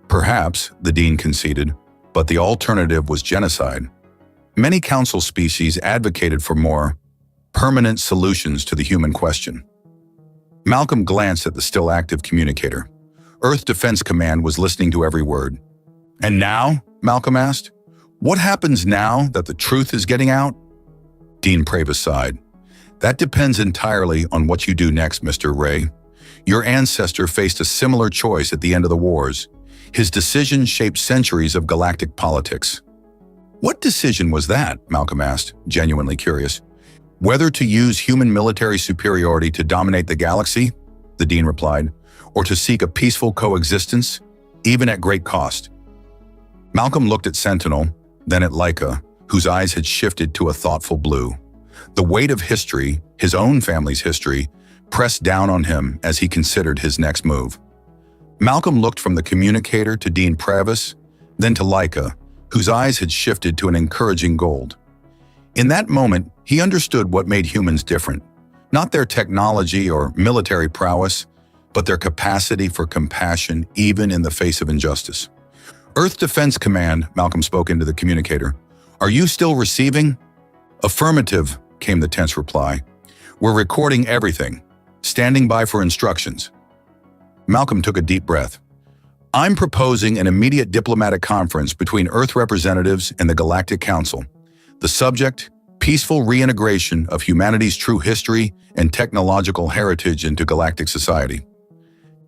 "Perhaps," the Dean conceded, "but the alternative was genocide. Many Council species advocated for more permanent solutions to the human question." Malcolm glanced at the still active communicator. Earth Defense Command was listening to every word. "And now?" Malcolm asked. "What happens now that the truth is getting out?" Dean Pravis sighed. "That depends entirely on what you do next, Mr. Ray. Your ancestor faced a similar choice at the end of the wars. His decision shaped centuries of galactic politics." "What decision was that?" Malcolm asked, genuinely curious. "Whether to use human military superiority to dominate the galaxy," the Dean replied, "or to seek a peaceful coexistence, even at great cost." Malcolm looked at Sentinel, then at Laika, whose eyes had shifted to a thoughtful blue. The weight of history, his own family's history, pressed down on him as he considered his next move. Malcolm looked from the communicator to Dean Pravis, then to Laika, whose eyes had shifted to an encouraging gold. In that moment, he understood what made humans different. Not their technology or military prowess, but their capacity for compassion even in the face of injustice. "Earth Defense Command," Malcolm spoke into the communicator. "Are you still receiving?" "Affirmative," came the tense reply. "We're recording everything. Standing by for instructions." Malcolm took a deep breath. "I'm proposing an immediate diplomatic conference between Earth representatives and the Galactic Council. The subject, peaceful reintegration of humanity's true history and technological heritage into galactic society."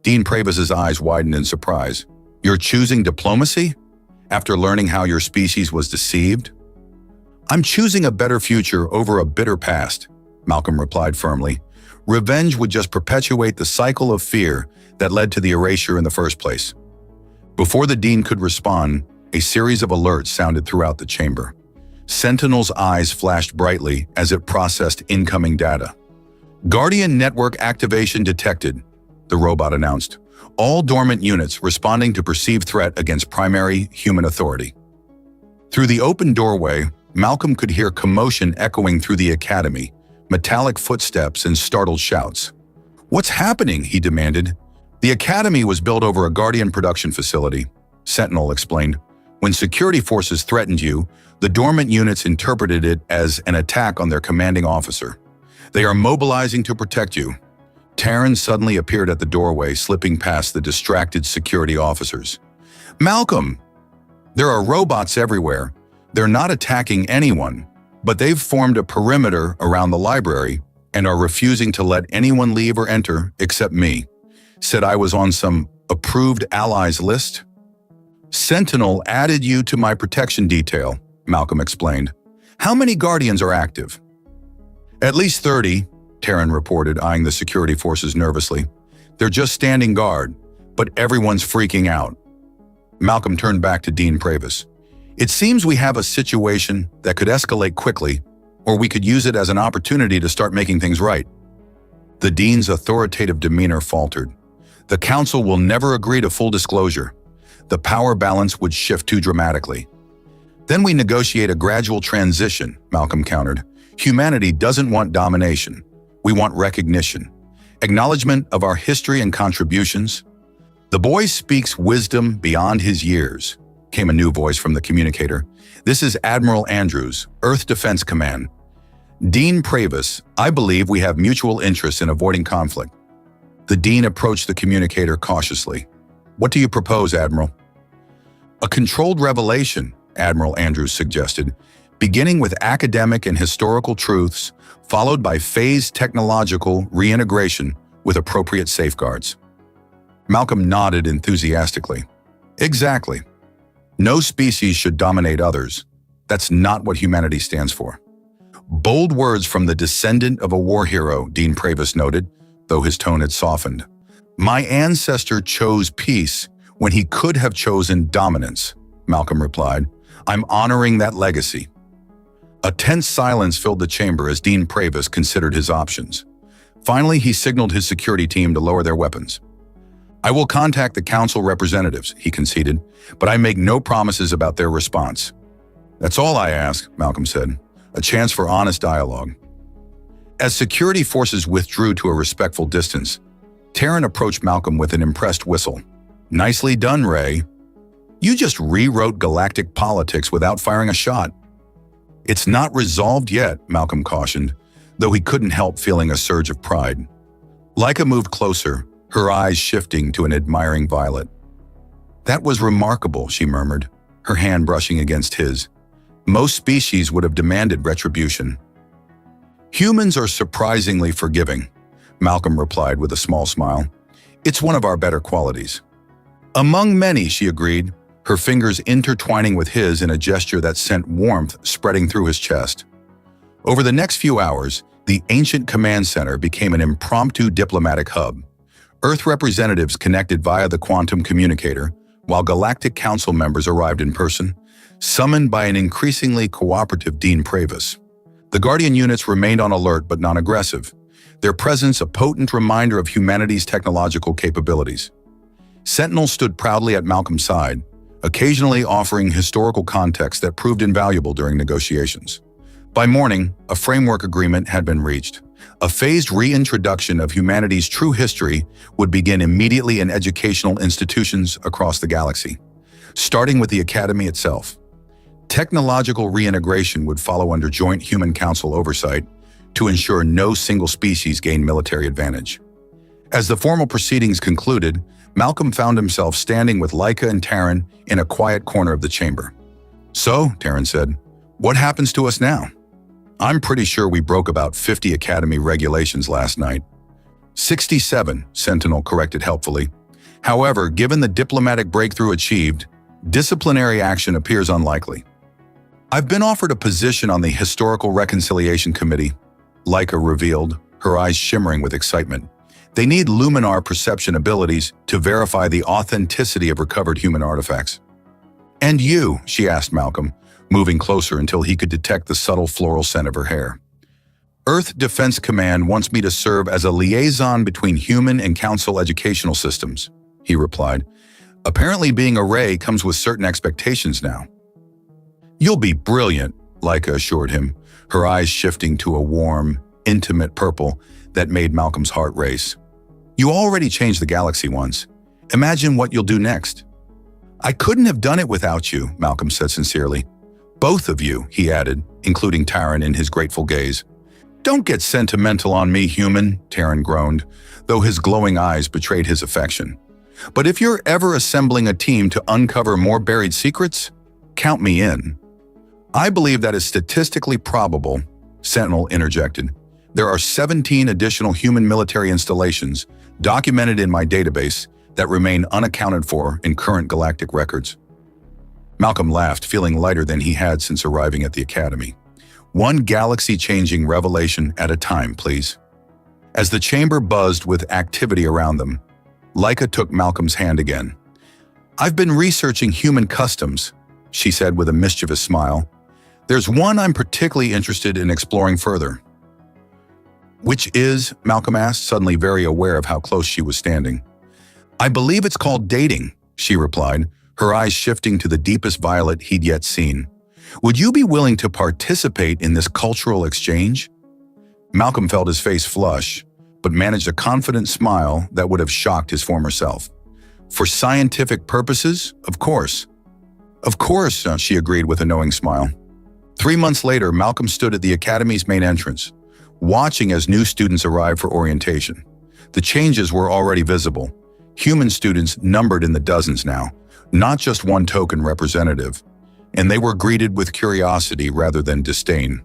Dean Pravis's eyes widened in surprise. "You're choosing diplomacy? After learning how your species was deceived?" "I'm choosing a better future over a bitter past," Malcolm replied firmly. "Revenge would just perpetuate the cycle of fear that led to the erasure in the first place." Before the Dean could respond, a series of alerts sounded throughout the chamber. Sentinel's eyes flashed brightly as it processed incoming data. "Guardian network activation detected," the robot announced. "All dormant units responding to perceived threat against primary human authority." Through the open doorway, Malcolm could hear commotion echoing through the academy, metallic footsteps and startled shouts. "What's happening?" he demanded. "The academy was built over a Guardian production facility," Sentinel explained. "When security forces threatened you, the dormant units interpreted it as an attack on their commanding officer. They are mobilizing to protect you." Terran suddenly appeared at the doorway, slipping past the distracted security officers. "Malcolm! There are robots everywhere. They're not attacking anyone, but they've formed a perimeter around the library and are refusing to let anyone leave or enter except me. Said I was on some approved allies list." "Sentinel added you to my protection detail," Malcolm explained. "How many Guardians are active?" "At least 30, Terran reported, eyeing the security forces nervously. "They're just standing guard, but everyone's freaking out." Malcolm turned back to Dean Pravis. "It seems we have a situation that could escalate quickly, or we could use it as an opportunity to start making things right." The Dean's authoritative demeanor faltered. "The Council will never agree to full disclosure. The power balance would shift too dramatically." "Then we negotiate a gradual transition," Malcolm countered. "Humanity doesn't want domination. We want recognition. Acknowledgement of our history and contributions." "The boy speaks wisdom beyond his years," came a new voice from the communicator. "This is Admiral Andrews, Earth Defense Command. Dean Pravis, I believe we have mutual interest in avoiding conflict." The Dean approached the communicator cautiously. "What do you propose, Admiral?" "A controlled revelation," Admiral Andrews suggested, "beginning with academic and historical truths, followed by phased technological reintegration with appropriate safeguards." Malcolm nodded enthusiastically. "Exactly. No species should dominate others. That's not what humanity stands for." "Bold words from the descendant of a war hero," Dean Pravis noted, though his tone had softened. "My ancestor chose peace when he could have chosen dominance," Malcolm replied. "I'm honoring that legacy." A tense silence filled the chamber as Dean Pravis considered his options. Finally, he signaled his security team to lower their weapons. "I will contact the council representatives," he conceded, "but I make no promises about their response." "That's all I ask," Malcolm said. "A chance for honest dialogue." As security forces withdrew to a respectful distance, Terran approached Malcolm with an impressed whistle. "Nicely done, Ray. You just rewrote galactic politics without firing a shot." "It's not resolved yet," Malcolm cautioned, though he couldn't help feeling a surge of pride. Laika moved closer, her eyes shifting to an admiring Violet. "That was remarkable," she murmured, her hand brushing against his. "Most species would have demanded retribution." "Humans are surprisingly forgiving," Malcolm replied with a small smile. "It's one of our better qualities." "Among many," she agreed, her fingers intertwining with his in a gesture that sent warmth spreading through his chest. Over the next few hours, the ancient command center became an impromptu diplomatic hub. Earth representatives connected via the quantum communicator, while Galactic Council members arrived in person, summoned by an increasingly cooperative Dean Pravis. The Guardian units remained on alert but non-aggressive, their presence a potent reminder of humanity's technological capabilities. Sentinels stood proudly at Malcolm's side, occasionally offering historical context that proved invaluable during negotiations. By morning, a framework agreement had been reached. A phased reintroduction of humanity's true history would begin immediately in educational institutions across the galaxy, starting with the Academy itself. Technological reintegration would follow under joint Human Council oversight to ensure no single species gained military advantage. As the formal proceedings concluded, Malcolm found himself standing with Laika and Terran in a quiet corner of the chamber. "So," Terran said, "what happens to us now?" "I'm pretty sure we broke about 50 Academy regulations last night." 67, Sentinel corrected helpfully. "However, given the diplomatic breakthrough achieved, disciplinary action appears unlikely." "I've been offered a position on the Historical Reconciliation Committee," Laika revealed, her eyes shimmering with excitement. "They need luminar perception abilities to verify the authenticity of recovered human artifacts." "And you?" she asked Malcolm, moving closer until he could detect the subtle floral scent of her hair. "Earth Defense Command wants me to serve as a liaison between human and council educational systems," he replied. "Apparently being a Ray comes with certain expectations now." "You'll be brilliant," Laika assured him, her eyes shifting to a warm, intimate purple that made Malcolm's heart race. "You already changed the galaxy once. Imagine what you'll do next." "I couldn't have done it without you," Malcolm said sincerely. "Both of you," he added, including Terran in his grateful gaze. "Don't get sentimental on me, human," Terran groaned, though his glowing eyes betrayed his affection. "But if you're ever assembling a team to uncover more buried secrets, count me in." "I believe that is statistically probable," Sentinel interjected. "There are 17 additional human military installations documented in my database that remain unaccounted for in current galactic records." Malcolm laughed, feeling lighter than he had since arriving at the Academy. "One galaxy-changing revelation at a time, please." As the chamber buzzed with activity around them, Laika took Malcolm's hand again. "I've been researching human customs," she said with a mischievous smile. "There's one I'm particularly interested in exploring further." "Which is?" Malcolm asked, suddenly very aware of how close she was standing. "I believe it's called dating," she replied, her eyes shifting to the deepest violet he'd yet seen. "Would you be willing to participate in this cultural exchange?" Malcolm felt his face flush, but managed a confident smile that would have shocked his former self. "For scientific purposes, of course." Of course, she agreed with a knowing smile. 3 months later, Malcolm stood at the academy's main entrance, watching as new students arrived for orientation. The changes were already visible. Human students numbered in the dozens now, not just one token representative, and they were greeted with curiosity rather than disdain.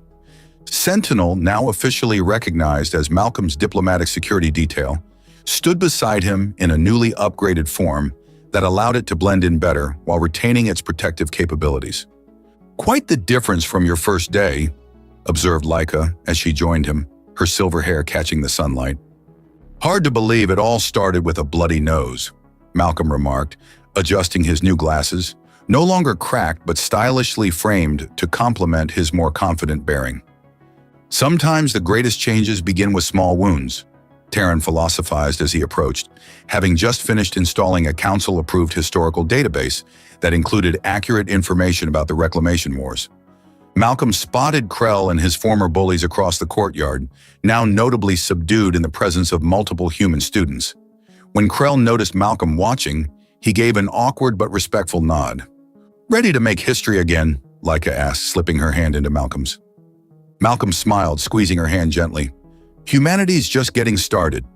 Sentinel, now officially recognized as Malcolm's diplomatic security detail, stood beside him in a newly upgraded form that allowed it to blend in better while retaining its protective capabilities. "Quite the difference from your first day," observed Laika as she joined him, her silver hair catching the sunlight. "Hard to believe it all started with a bloody nose," Malcolm remarked, adjusting his new glasses, no longer cracked but stylishly framed to complement his more confident bearing. "Sometimes the greatest changes begin with small wounds," Taryn philosophized as he approached, having just finished installing a council-approved historical database that included accurate information about the Reclamation Wars. Malcolm spotted Krell and his former bullies across the courtyard, now notably subdued in the presence of multiple human students. When Krell noticed Malcolm watching, he gave an awkward but respectful nod. "Ready to make history again?" Laika asked, slipping her hand into Malcolm's. Malcolm smiled, squeezing her hand gently. "Humanity's just getting started."